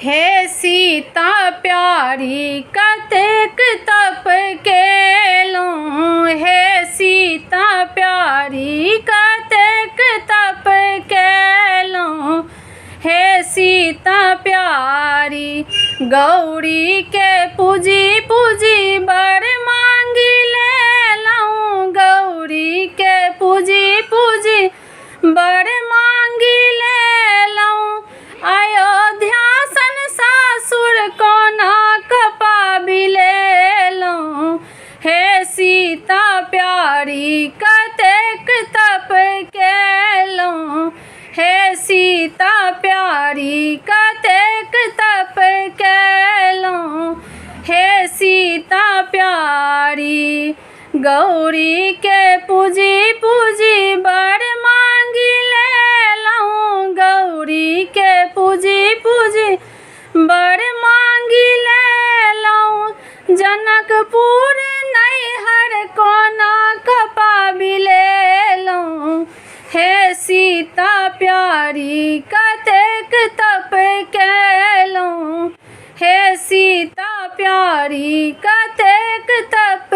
हे सीता प्यारी कतेक तप केलहुँ। हे सीता प्यारी कतेक तप केलहुँ। हे सीता प्यारी गौरी के पूजी पूजी बड़ मांगी लेलहुँ। गौरी के पूजी पूजी बड़ मांगी लेलहुँ। अयोध्या सन सासुर कोना पाबि लेलहुँ। हे सीता प्यारी कतेक तप केलहुँ। हे सीता प्यारी कतेक तप केलहुँ। हे सीता प्यारी गौरी के पूजी पूजी बड़ मांगी लेलहुँ। गौरी के पूजी पूजी बड़ मांगी लेलहुँ। जनकपुर नैहर कोना पाबि लेलहुँ। हे सीता प्यारी कतेक तप केलहुँ। हे सीता प्यारी कतेक तप